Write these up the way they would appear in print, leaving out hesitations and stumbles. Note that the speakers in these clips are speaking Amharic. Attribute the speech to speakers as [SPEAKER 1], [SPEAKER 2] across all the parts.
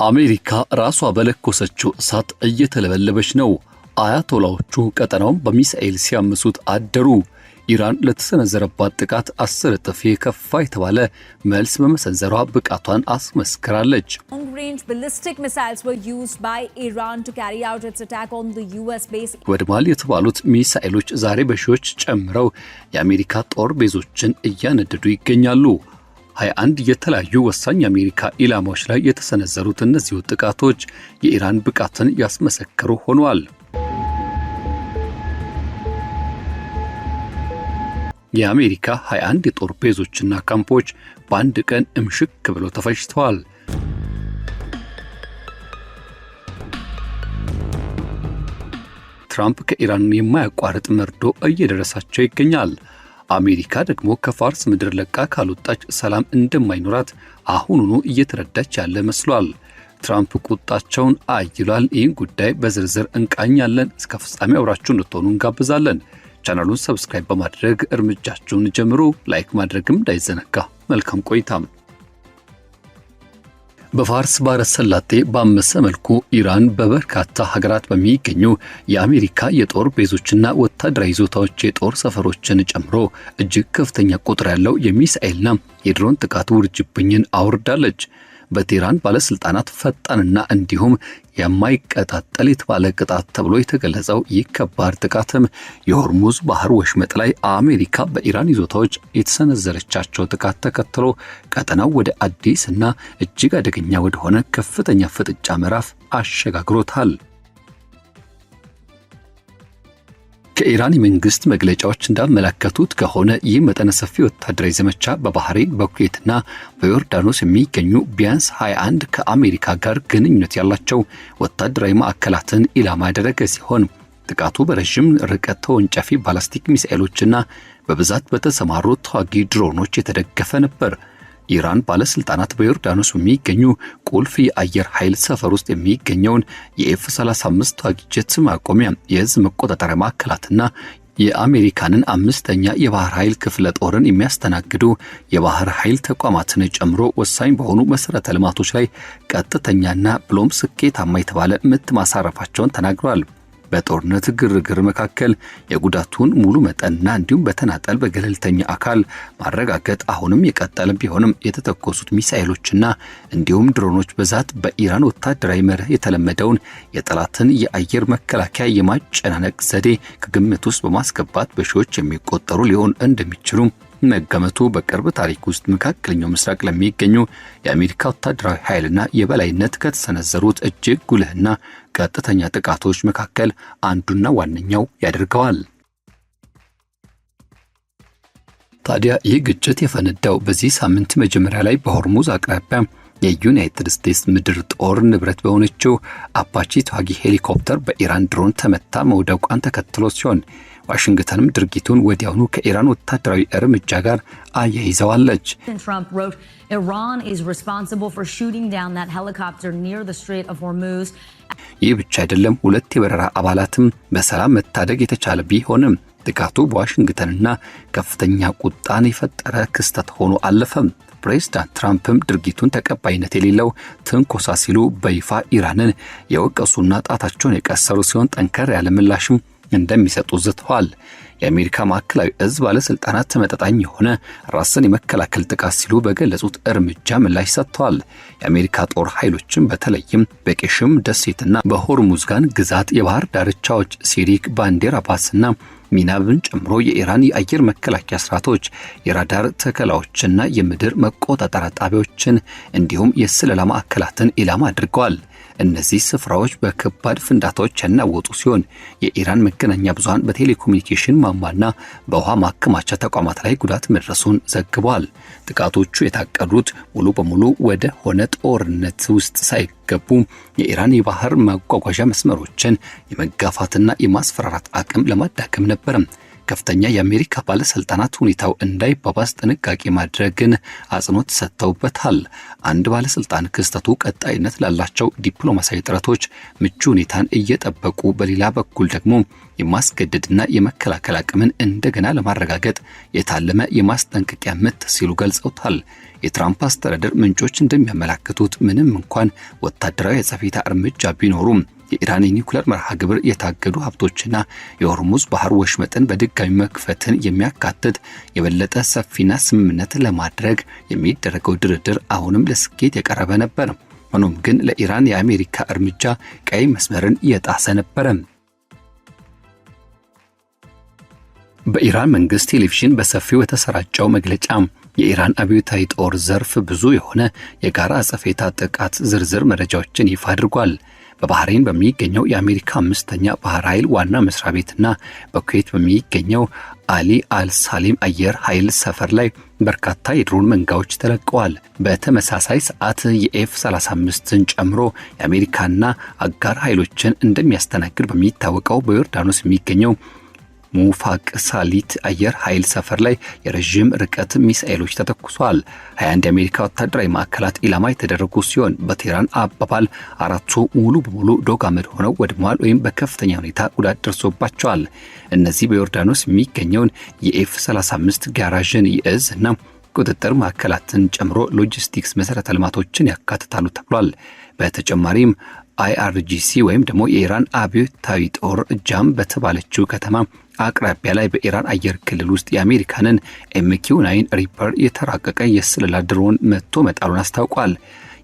[SPEAKER 1] አሜሪካ ራሷ በለኮሰችው እሳት እየተለበለበች ነው። አያቶላዎቹ ቀጠናውን በሚሳኤል ሲያምሱት አደሩ። ኢራን ለተሰነዘረባት ጥቃት 10 እጥፍ የከፋ የተባለ መልስ በመሰንዘሯ ብቃቷን አስመስክራለች። ወድማል የተባሉት ሚሳኤሎች ዛሬ በሺዎች ጨምረው የአሜሪካ ጦር ቤዞችን እያነደዱ ይገኛሉ። 21 የተለያዩ ወሳኝ የአሜሪካ ኢላማዎች ላይ የተሰነዘሩት እነዚህ ጥቃቶች የኢራን ብቃትን ያስመሰከሩ ሆነዋል። የአሜሪካ 21 የጦር ቤዞችና ካምፖች በአንድ ቀን እምሽክ ብለው ተፈጅተዋል። ትራምፕ ከኢራን የማያቋርጥ መርዶ እየደረሳቸው ይገኛል። አሜሪካ ደግሞ ከፋርስ ምድር ለቃ ካልወጣች ሰላም እንደማይኖራት አሁኑኑ እየተረዳች ያለ መስሏል። ትራምፕ ቁጣቸውን አይሏል። ይህን ጉዳይ በዝርዝር እንቃኛለን። እስከ ፍጻሜ አብራችሁን እንድትሆኑ እንጋብዛለን። ቻናሉን ሰብስክራይብ በማድረግ እርምጃችሁን ጀምሩ። ላይክ ማድረግም እንዳይዘነጋ። መልካም ቆይታም። በፋርስ ባሕረ ሰላጤ ባመሰ መልኩ ኢራን በበርካታ ሀገራት በሚገኙ የአሜሪካ የጦር ቤዞችና ወታደራዊ ይዞታዎች የጦር ሰፈሮችን ጨምሮ እጅግ ከፍተኛ ቁጥር ያለው የሚሳኤልና የድሮን ጥቃት ውርጅብኝን አውርዳለች። በቴህራን ባለስልጣናት ፈጣንና እንዲሁም የማይቀጣጠል የተባለ ቅጣት ተብሎ የተገለጸው ይህ ከባድ ጥቃትም የሆርሙዝ ባህር ወሽመጥ ላይ አሜሪካ በኢራን ይዞታዎች የተሰነዘረቻቸው ጥቃት ተከትሎ ቀጠናው ወደ አዲስና እጅግ አደገኛ ወደሆነ ከፍተኛ ፍጥጫ ምዕራፍ አሸጋግሮታል። ከኢራን የመንግስት መግለጫዎች እንዳመለከቱት ከሆነ ይህ መጠነ ሰፊ ወታደራዊ ዘመቻ በባህሬን፣ በኩዌትና በዮርዳኖስ የሚገኙ ቢያንስ 21 ከአሜሪካ ጋር ግንኙነት ያላቸው ወታደራዊ ማዕከላትን ኢላማ ያደረገ ሲሆን ጥቃቱ በረዥም ርቀት ተወንጫፊ ባላስቲክ ሚሳኤሎችና በብዛት በተሰማሩ ተዋጊ ድሮኖች የተደገፈ ነበር። ኢራን ባለስልጣናት በዮርዳኖስ የሚገኙ ቁልፍ የአየር ኃይል ሰፈር ውስጥ የሚገኘውን የኤፍ-35 ተዋጊ ጀት ማቆሚያ፣ የህዝብ መቆጣጠሪያ ማዕከላትና የአሜሪካንን 5ኛ የባህር ኃይል ክፍለ ጦርን የሚያስተናግዱ የባህር ኃይል ተቋማትን ጨምሮ ወሳኝ በሆኑ መሰረተ ልማቶች ላይ ቀጥተኛና ብሎም ስኬታማ የተባለ ምት ማሳረፋቸውን ተናግረዋል። በጦርነት ግርግር መካከል የጉዳቱን ሙሉ መጠንና እንዲሁም በተናጠል በገለልተኛ አካል ማረጋገጥ አሁንም የቀጠለ ቢሆንም የተተኮሱት ሚሳኤሎችና እንዲሁም ድሮኖች ብዛት በኢራን ወታደራዊ መርህ የተለመደውን የጠላትን የአየር መከላከያ የማጨናነቅ ዘዴ ከግምት ውስጥ በማስገባት በሺዎች የሚቆጠሩ ሊሆን እንደሚችሉ መገመቱ በቅርብ ታሪክ ውስጥ መካከለኛው ምስራቅ ለሚገኙ የአሜሪካ ወታደራዊ ኃይልና የበላይነት ከተሰነዘሩት እጅግ ጉልህና ቀጥተኛ ጥቃቶች መካከል አንዱና ዋነኛው ያደርገዋል። ታዲያ ይህ ግጭት የፈነዳው በዚህ ሳምንት መጀመሪያ ላይ በሆርሙዝ አቅራቢያ የዩናይትድ ስቴትስ ምድር ጦር ንብረት በሆነችው አፓቺ ተዋጊ ሄሊኮፕተር በኢራን ድሮን ተመታ መውደቋን ተከትሎ ሲሆን ዋሽንግተንም ድርጊቱን ወዲያውኑ ከኢራን ወታደራዊ እርምጃ ጋር አያይዘዋለች። ይህ ብቻ አይደለም። 2 የበረራ አባላትም በሰላም መታደግ የተቻለ ቢሆንም ጥቃቱ በዋሽንግተንና ከፍተኛ ቁጣን የፈጠረ ክስተት ሆኖ አለፈም። ፕሬዝዳንት ትራምፕም ድርጊቱን ተቀባይነት የሌለው ትንኮሳ ሲሉ በይፋ ኢራንን የወቀሱና ጣታቸውን የቀሰሩ ሲሆን ጠንከር ያለ ምላሽም እንደሚሰጡ ዝተዋል። የአሜሪካ ማዕከላዊ እዝ ባለስልጣናት ተመጣጣኝ የሆነ ራስን የመከላከል ጥቃት ሲሉ በገለጹት እርምጃ ምላሽ ሰጥተዋል። የአሜሪካ ጦር ኃይሎችም በተለይም በቄሽም ደሴትና በሆርሙዝጋን ግዛት የባህር ዳርቻዎች ሲሪክ፣ ባንዴር አባስና ሚናብን ጨምሮ የኢራን የአየር መከላከያ ስርዓቶች፣ የራዳር ተከላዎችና የምድር መቆጣጠሪያ ጣቢያዎችን እንዲሁም የስለላ ማዕከላትን ኢላማ አድርገዋል። እነዚህ ስፍራዎች በከባድ ፍንዳታዎች ያናወጡ ሲሆን የኢራን መገናኛ ብዙሃን በቴሌኮሙኒኬሽን ማማና በውሃ ማከማቻ ተቋማት ላይ ጉዳት መድረሱን ዘግበዋል። ጥቃቶቹ የታቀዱት ሙሉ በሙሉ ወደ ሆነ ጦርነት ውስጥ ሳይገቡ የኢራን የባህር ማጓጓዣ መስመሮችን የመጋፋትና የማስፈራራት አቅም ለማዳከም ነበር። ከፍተኛ የአሜሪካ ባለስልጣናት ሁኔታው እንዳይባባስ ጥንቃቄ ማድረግን አጽንኦት ሰጥተውበታል። አንድ ባለስልጣን ክስተቱ ቀጣይነት ላላቸው ዲፕሎማሲያዊ ጥረቶች ምቹ ሁኔታን እየጠበቁ በሌላ በኩል ደግሞ የማስገደድና የመከላከል አቅምን እንደገና ለማረጋገጥ የታለመ የማስጠንቀቂያ ምት ሲሉ ገልጸውታል። የትራምፕ አስተዳደር ምንጮች እንደሚያመለክቱት ምንም እንኳን ወታደራዊ የጸጥታ እርምጃ ቢኖሩም የኢራን የኒውክሌር መርሃ ግብር የታገዱ ሀብቶችና የሆርሙዝ ባህር ወሽመጥን በድጋሚ መክፈትን የሚያካትት የበለጠ ሰፊና ስምምነት ለማድረግ የሚደረገው ድርድር አሁንም ለስኬት የቀረበ ነበር። ሆኖም ግን ለኢራን የአሜሪካ እርምጃ ቀይ መስመርን የጣሰ ነበር። በኢራን መንግስት ቴሌቪዥን በሰፊው የተሰራጨው መግለጫ የኢራን አብዮታዊ ጦር ዘርፍ ብዙ የሆነ የጋራ አጸፋ ጥቃት ዝርዝር መረጃዎችን ይፋ አድርጓል። በባህሬን በሚገኘው የአሜሪካ 5ኛ ባህር ኃይል ዋና መስሪያ ቤትና በኩዌት በሚገኘው አሊ አልሳሊም አየር ኃይል ሰፈር ላይ በርካታ የድሮን መንጋዎች ተለቀዋል። በተመሳሳይ ሰዓት የኤፍ-35ን ጨምሮ የአሜሪካና አጋር ኃይሎችን እንደሚያስተናግድ በሚታወቀው በዮርዳኖስ የሚገኘው ሙፋቅ ሳሊት አየር ኃይል ሰፈር ላይ የረጅም ርቀት ሚሳኤሎች ተተኩሷል። 21 የአሜሪካ ወታደራዊ ማዕከላት ኢላማ የተደረጉ ሲሆን በቴህራን አባባል አራቱ ሙሉ በሙሉ ዶግ አመድ ሆነው ወድመዋል ወይም በከፍተኛ ሁኔታ ጉዳት ደርሶባቸዋል። እነዚህ በዮርዳኖስ የሚገኘውን የኤፍ-35 ጋራዥን የእዝ እና ቁጥጥር ማዕከላትን ጨምሮ ሎጂስቲክስ መሰረተ ልማቶችን ያካትታሉ ተብሏል። በተጨማሪም IRGC ወይም ደግሞ የኢራን አብዮታዊ ጦር ጃም በተባለችው ከተማ አቅራቢያ ላይ በኢራን አየር ክልል ውስጥ የአሜሪካንን MQ-9 ሪፐር የተራቀቀ የስለላ ድሮን መቶ መጣሉን አስታውቋል።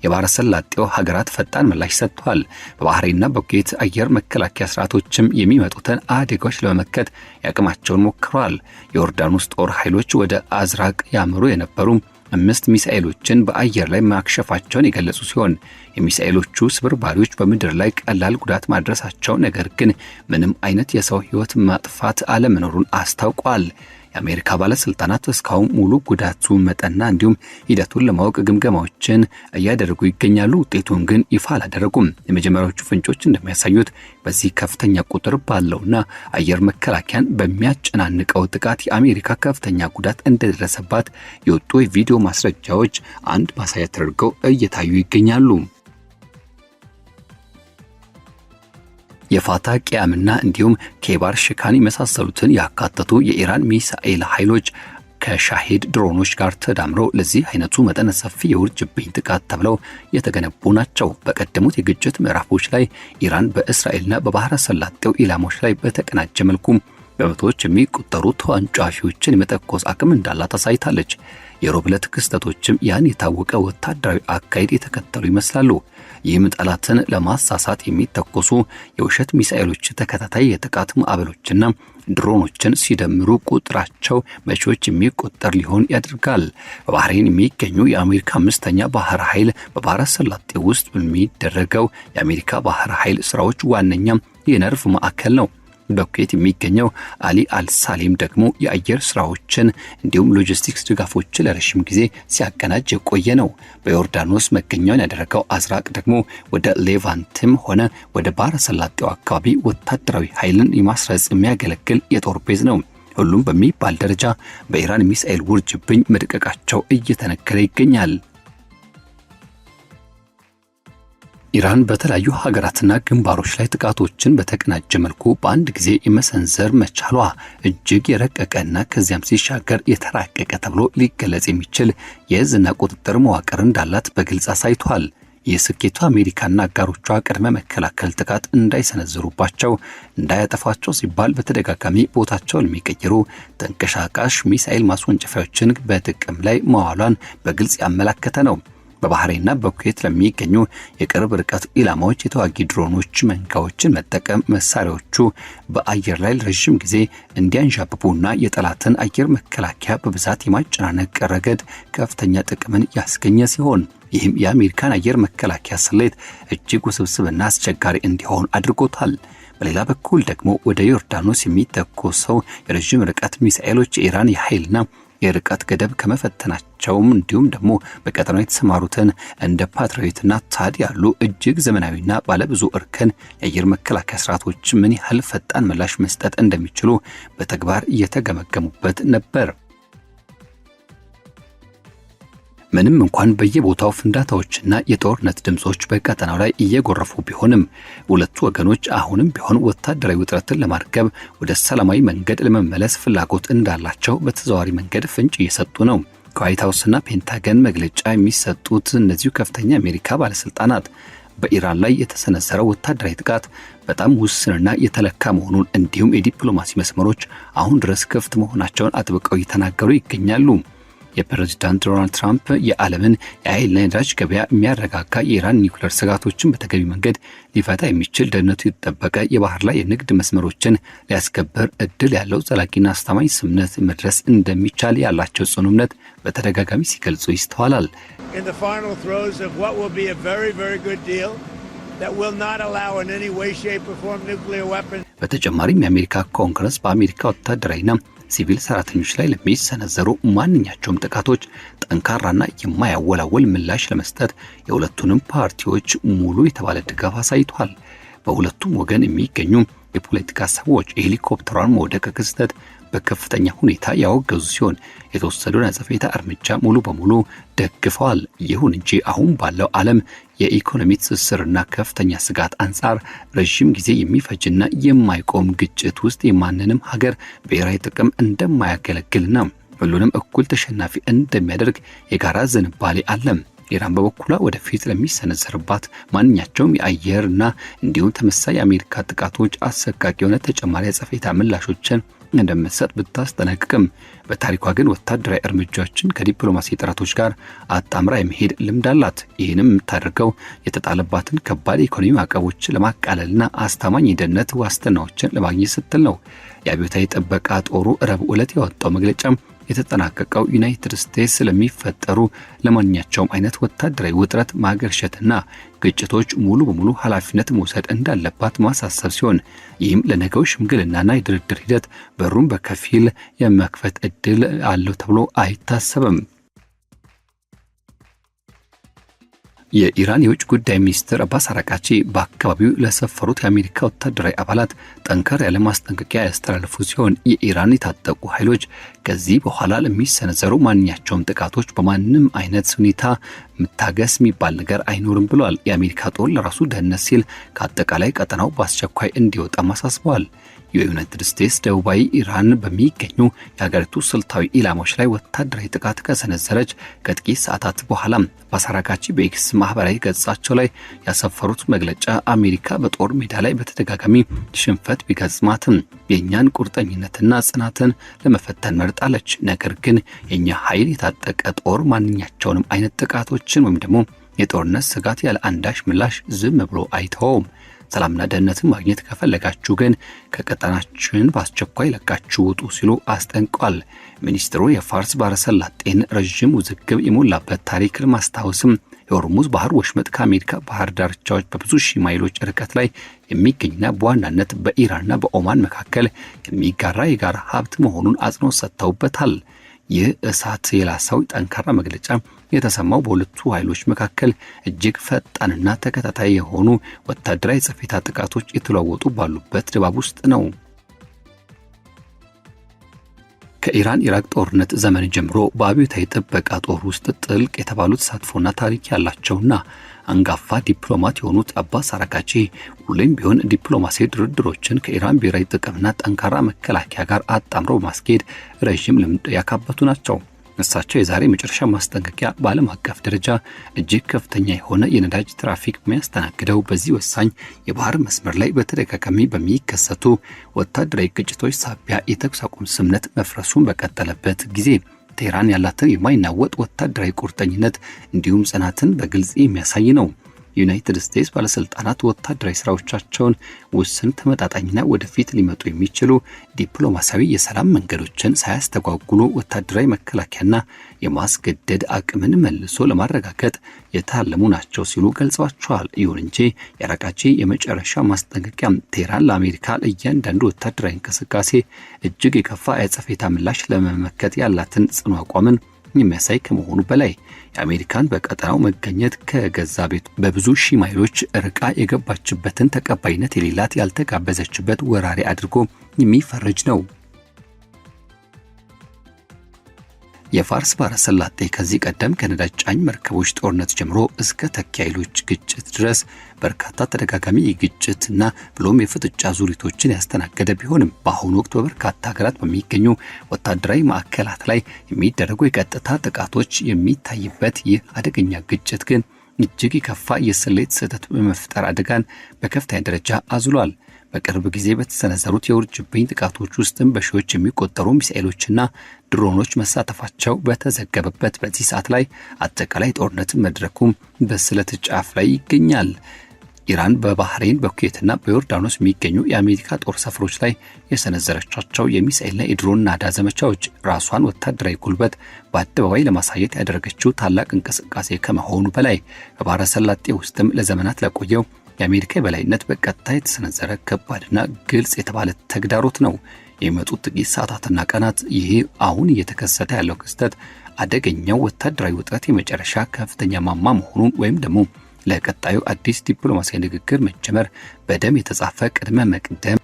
[SPEAKER 1] የባህረ ሰላጤው ሀገራት ፈጣን ምላሽ ሰጥተዋል። በባህሬንና በኩዌት አየር መከላከያ ስርዓቶችም የሚመጡትን አደጋዎች ለመመከት ያቅማቸውን ሞክረዋል። የዮርዳኖስ ጦር ኃይሎች ወደ አዝራቅ ያመሩ የነበሩ 5 ሚሳኤሎችን በአየር ላይ ማክሸፋቸውን የገለጹ ሲሆን የሚሳኤሎቹ ስብርባሪዎች በምድር ላይ ቀላል ጉዳት ማድረሳቸው ነገር ግን ምንም አይነት የሰው ሕይወት ማጥፋት አለመኖሩን አስታውቋል። የአሜሪካ ባለስልጣናት እስካሁን ሙሉ ጉዳቱ መጠንና እንዲሁም ሂደቱን ለማወቅ ግምገማዎችን እያደረጉ ይገኛሉ። ውጤቱን ግን ይፋ አላደረጉም። የመጀመሪያዎቹ ፍንጮች እንደሚያሳዩት በዚህ ከፍተኛ ቁጥር ባለውና አየር መከላከያን በሚያጨናንቀው ጥቃት የአሜሪካ ከፍተኛ ጉዳት እንደደረሰባት የወጡ የቪዲዮ ማስረጃዎች አንድ ማሳያ ተደርገው እየታዩ ይገኛሉ። የፋታ ቂያምና እንዲሁም ኬባር ሽካን የመሳሰሉትን ያካተቱ የኢራን ሚሳኤል ኃይሎች ከሻሂድ ድሮኖች ጋር ተዳምረው ለዚህ አይነቱ መጠነ ሰፊ የውርጅብኝ ጥቃት ተብለው የተገነቡ ናቸው። በቀደሙት የግጭት ምዕራፎች ላይ ኢራን በእስራኤልና በባህረ ሰላጤው ኢላማዎች ላይ በተቀናጀ መልኩ በመቶዎች የሚቆጠሩ ተወንጫፊዎችን የመተኮስ አቅም እንዳላት አሳይታለች። የሮብ ዕለት ክስተቶችም ያን የታወቀ ወታደራዊ አካሄድ የተከተሉ ይመስላሉ። ይህም ጠላትን ለማሳሳት የሚተኮሱ የውሸት ሚሳኤሎች ተከታታይ የጥቃት ማዕበሎችና ድሮኖችን ሲደምሩ ቁጥራቸው በሺዎች የሚቆጠር ሊሆን ያደርጋል። በባህሬን የሚገኙ የአሜሪካ 5ኛ ባህር ኃይል በባህረ ሰላጤ ውስጥ በሚደረገው የአሜሪካ ባህር ኃይል ስራዎች ዋነኛ የነርቭ ማዕከል ነው። በኩዌት የሚገኘው አሊ አልሳሊም ደግሞ የአየር ስራዎችን እንዲሁም ሎጂስቲክስ ድጋፎችን ለረጅም ጊዜ ሲያቀናጅ የቆየ ነው። በዮርዳኖስ መገኛውን ያደረገው አዝራቅ ደግሞ ወደ ሌቫንትም ሆነ ወደ ባህረ ሰላጤው አካባቢ ወታደራዊ ኃይልን የማስረጽ የሚያገለግል የጦር ቤዝ ነው። ሁሉም በሚባል ደረጃ በኢራን ሚሳኤል ውርጅብኝ መድቀቃቸው እየተነገረ ይገኛል። ኢራን በተለያዩ ሀገራትና ግንባሮች ላይ ጥቃቶችን በተቀናጀ መልኩ በአንድ ጊዜ የመሰንዘር መቻሏ እጅግ የረቀቀና ከዚያም ሲሻገር የተራቀቀ ተብሎ ሊገለጽ የሚችል የእዝና ቁጥጥር መዋቅር እንዳላት በግልጽ አሳይቷል። የስኬቱ አሜሪካና አጋሮቿ ቅድመ መከላከል ጥቃት እንዳይሰነዝሩባቸው እንዳያጠፋቸው ሲባል በተደጋጋሚ ቦታቸውን የሚቀይሩ ተንቀሳቃሽ ሚሳኤል ማስወንጨፊያዎችን በጥቅም ላይ መዋሏን በግልጽ ያመለከተ ነው። በባህሬንና በኩዌት ለሚገኙ የቅርብ ርቀት ኢላማዎች የተዋጊ ድሮኖች መንጋዎችን መጠቀም መሳሪያዎቹ በአየር ላይ ለረጅም ጊዜ እንዲያንዣብቡና የጠላትን አየር መከላከያ በብዛት የማጨናነቅ ረገድ ከፍተኛ ጥቅምን ያስገኘ ሲሆን ይህም የአሜሪካን አየር መከላከያ ስሌት እጅግ ውስብስብና አስቸጋሪ እንዲሆን አድርጎታል። በሌላ በኩል ደግሞ ወደ ዮርዳኖስ የሚተኮሰው የረጅም ርቀት ሚሳኤሎች የኢራን የኃይልና የርቀት ገደብ ከመፈተናቸውም እንዲሁም ደግሞ በቀጠናው የተሰማሩትን እንደ ፓትሪዮትና ታድ ያሉ እጅግ ዘመናዊና ባለብዙ እርከን የአየር መከላከያ ስርዓቶች ምን ያህል ፈጣን ምላሽ መስጠት እንደሚችሉ በተግባር እየተገመገሙበት ነበር። ምንም እንኳን በየቦታው ፍንዳታዎችና የጦርነት ድምጾች በቀጠናው ላይ እየጎረፉ ቢሆንም ሁለቱ ወገኖች አሁንም ቢሆን ወታደራዊ ውጥረትን ለማርገብ ወደ ሰላማዊ መንገድ ለመመለስ ፍላጎት እንዳላቸው በተዘዋዋሪ መንገድ ፍንጭ እየሰጡ ነው። ከዋይት ሃውስና ፔንታገን መግለጫ የሚሰጡት እነዚሁ ከፍተኛ አሜሪካ ባለስልጣናት በኢራን ላይ የተሰነዘረው ወታደራዊ ጥቃት በጣም ውስንና የተለካ መሆኑን እንዲሁም የዲፕሎማሲ መስመሮች አሁን ድረስ ክፍት መሆናቸውን አጥብቀው እየተናገሩ ይገኛሉ። የፕሬዝዳንት ዶናልድ ትራምፕ የዓለምን የኃይልና የነዳጅ ገበያ የሚያረጋጋ የኢራን ኒውክሌር ስጋቶችን በተገቢ መንገድ ሊፈታ የሚችል ደህንነቱ የተጠበቀ የባህር ላይ የንግድ መስመሮችን ሊያስከብር እድል ያለው ዘላቂና አስተማማኝ ስምምነት መድረስ እንደሚቻል ያላቸው ጽኑ እምነት በተደጋጋሚ ሲገልጹ ይስተዋላል። በተጨማሪም የአሜሪካ ኮንግረስ በአሜሪካ ወታደራዊና ሲቪል ሰራተኞች ላይ ለሚሰነዘሩ ማንኛቸውም ጥቃቶች ጠንካራና የማያወላወል ምላሽ ለመስጠት የሁለቱንም ፓርቲዎች ሙሉ የተባለ ድጋፍ አሳይቷል። በሁለቱም ወገን የሚገኙ የፖለቲካ ሰዎች የሄሊኮፕተሯን መውደቅ ክስተት በከፍተኛ ሁኔታ ያወገዙ ሲሆን የተወሰደውን አጸፋዊ እርምጃ ሙሉ በሙሉ ደግፈዋል። ይሁን እንጂ አሁን ባለው ዓለም የኢኮኖሚ ትስስርና ከፍተኛ ስጋት አንጻር ረጅም ጊዜ የሚፈጅና የማይቆም ግጭት ውስጥ የማንንም ሀገር ብሔራዊ ጥቅም እንደማያገለግልና ሁሉንም እኩል ተሸናፊ እንደሚያደርግ የጋራ ዝንባሌ አለ። ኢራን በበኩሏ ወደፊት ለሚሰነዘርባት ማንኛቸውም የአየርና እንዲሁም ተመሳሳይ የአሜሪካ ጥቃቶች አሰቃቂ የሆነ ተጨማሪ አጸፋዊ ምላሾችን እንደምትሰጥ ብታስጠነቅቅም በታሪኳ ግን ወታደራዊ እርምጃዎችን ከዲፕሎማሲ ጥረቶች ጋር አጣምራ የመሄድ ልምድ አላት። ይህንም የምታደርገው የተጣለባትን ከባድ ኢኮኖሚ ማዕቀቦች ለማቃለልና አስተማማኝ የደህንነት ዋስትናዎችን ለማግኘት ስትል ነው። የአብዮታዊ ጥበቃ ጦሩ ረቡዕ ዕለት ያወጣው መግለጫም የተጠናቀቀው ዩናይትድ ስቴትስ ለሚፈጠሩ ለማንኛቸውም አይነት ወታደራዊ ውጥረት ማገርሸትና ግጭቶች ሙሉ በሙሉ ኃላፊነት መውሰድ እንዳለባት ማሳሰብ ሲሆን ይህም ለነገው ሽምግልናና የድርድር ሂደት በሩን በከፊል የመክፈት እድል አለው ተብሎ አይታሰብም። የኢራን የውጭ ጉዳይ ሚኒስትር አባስ አራግቺ በአካባቢው ለሰፈሩት የአሜሪካ ወታደራዊ አባላት ጠንከር ያለ ማስጠንቀቂያ ያስተላለፉ ሲሆን የኢራን የታጠቁ ኃይሎች ከዚህ በኋላ ለሚሰነዘሩ ማንኛቸውም ጥቃቶች በማንም አይነት ሁኔታ መታገስ የሚባል ነገር አይኖርም ብለዋል። የአሜሪካ ጦር ለራሱ ደህንነት ሲል ከአጠቃላይ ቀጠናው በአስቸኳይ እንዲወጣ ማሳስበዋል። የዩናይትድ ስቴትስ ደቡባዊ ኢራን በሚገኙ የሀገሪቱ ስልታዊ ኢላማዎች ላይ ወታደራዊ ጥቃት ከሰነዘረች ከጥቂት ሰዓታት በኋላ አባስ አራግቺ በኤክስ ማህበራዊ ገጻቸው ላይ ያሰፈሩት መግለጫ አሜሪካ በጦር ሜዳ ላይ በተደጋጋሚ ሽንፈት ቢገጥማትም የእኛን ቁርጠኝነትና ጽናትን ለመፈተን መርጣለች። ነገር ግን የኛ ኃይል የታጠቀ ጦር ማንኛቸውንም አይነት ጥቃቶችን ወይም ደግሞ የጦርነት ስጋት ያለ አንዳች ምላሽ ዝም ብሎ አይተውም። ሰላምና ደህንነትን ማግኘት ከፈለጋችሁ ግን ከቀጠናችን በአስቸኳይ ለቃችሁ ውጡ ሲሉ አስጠንቀዋል። ሚኒስትሩ የፋርስ ባህረ ሰላጤን ረጅም ውዝግብ የሞላበት ታሪክ ለማስታወስም የሆርሙዝ ባህር ወሽመጥ ከአሜሪካ ባህር ዳርቻዎች በብዙ ሺህ ማይሎች ርቀት ላይ የሚገኝና በዋናነት በኢራንና በኦማን መካከል የሚጋራ የጋራ ሀብት መሆኑን አጽንኦት ሰጥተውበታል። ይህ እሳት የላሰው ጠንካራ መግለጫ የተሰማው በሁለቱ ኃይሎች መካከል እጅግ ፈጣንና ተከታታይ የሆኑ ወታደራዊ ጽፌታ ጥቃቶች የተለዋወጡ ባሉበት ድባብ ውስጥ ነው። ከኢራን ኢራቅ ጦርነት ዘመን ጀምሮ በአብዮታዊ ጥበቃ ጦር ውስጥ ጥልቅ የተባሉት ተሳትፎና ታሪክ ያላቸውና አንጋፋ ዲፕሎማት የሆኑት አባስ አራግቺ ሁሌም ቢሆን ዲፕሎማሲያዊ ድርድሮችን ከኢራን ብሔራዊ ጥቅምና ጠንካራ መከላከያ ጋር አጣምሮ በማስኬድ ረጅም ልምድ ያካበቱ ናቸው። እሳቸው የዛሬ መጨረሻ ማስጠንቀቂያ በዓለም አቀፍ ደረጃ እጅግ ከፍተኛ የሆነ የነዳጅ ትራፊክ የሚያስተናግደው በዚህ ወሳኝ የባህር መስመር ላይ በተደጋጋሚ በሚከሰቱ ወታደራዊ ግጭቶች ሳቢያ የተኩስ አቁም ስምምነት መፍረሱን በቀጠለበት ጊዜ ቴህራን ያላትን የማይናወጥ ወታደራዊ ቁርጠኝነት እንዲሁም ጽናትን በግልጽ የሚያሳይ ነው። ዩናይትድ ስቴትስ ባለስልጣናት ወታደራዊ ስራዎቻቸውን ውስን፣ ተመጣጣኝና ወደፊት ሊመጡ የሚችሉ ዲፕሎማሲያዊ የሰላም መንገዶችን ሳያስተጓጉሉ ወታደራዊ መከላከያና የማስገደድ አቅምን መልሶ ለማረጋገጥ የታለሙ ናቸው ሲሉ ገልጸዋቸዋል። ይሁን እንጂ የአራቃቺ የመጨረሻ ማስጠንቀቂያ ቴህራን ለአሜሪካ ለእያንዳንዱ ወታደራዊ እንቅስቃሴ እጅግ የከፋ የአጸፋ ምላሽ ለመመከት ያላትን ጽኑ አቋምን የሚያሳይ ከመሆኑ በላይ የአሜሪካን በቀጠናው መገኘት ከገዛ ቤቱ በብዙ ሺህ ማይሎች ርቃ የገባችበትን ተቀባይነት የሌላት ያልተጋበዘችበት ወራሪ አድርጎ የሚፈርጅ ነው። የፋርስ ባህረ ሰላጤ ከዚህ ቀደም ከነዳጅ ጫኝ መርከቦች ጦርነት ጀምሮ እስከ ተኪ ኃይሎች ግጭት ድረስ በርካታ ተደጋጋሚ የግጭትና ብሎም የፍጥጫ ዙሪቶችን ያስተናገደ ቢሆንም በአሁኑ ወቅት በበርካታ ሀገራት በሚገኙ ወታደራዊ ማዕከላት ላይ የሚደረጉ የቀጥታ ጥቃቶች የሚታይበት ይህ አደገኛ ግጭት ግን እጅግ የከፋ የስሌት ስህተት በመፍጠር አደጋን በከፍተኛ ደረጃ አዝሏል። በቅርብ ጊዜ በተሰነዘሩት የውርጅብኝ ጥቃቶች ውስጥም በሺዎች የሚቆጠሩ ሚሳኤሎችና ድሮኖች መሳተፋቸው በተዘገበበት በዚህ ሰዓት ላይ አጠቃላይ ጦርነት መድረኩም በስለት ጫፍ ላይ ይገኛል። ኢራን በባህሬን በኩዌትና በዮርዳኖስ የሚገኙ የአሜሪካ ጦር ሰፈሮች ላይ የሰነዘረቻቸው የሚሳኤልና የድሮን ናዳ ዘመቻዎች ራሷን ወታደራዊ ጉልበት በአደባባይ ለማሳየት ያደረገችው ታላቅ እንቅስቃሴ ከመሆኑ በላይ በባህረ ሰላጤ ውስጥም ለዘመናት ለቆየው የአሜሪካ የበላይነት በቀጥታ የተሰነዘረ ከባድና ግልጽ የተባለ ተግዳሮት ነው። የሚመጡት ጥቂት ሰዓታትና ቀናት ይሄ አሁን እየተከሰተ ያለው ክስተት አደገኛው ወታደራዊ ውጥረት የመጨረሻ ከፍተኛ ማማ መሆኑን ወይም ደግሞ ለቀጣዩ አዲስ ዲፕሎማሲያዊ ንግግር መጀመር በደም የተጻፈ ቅድመ መቅደም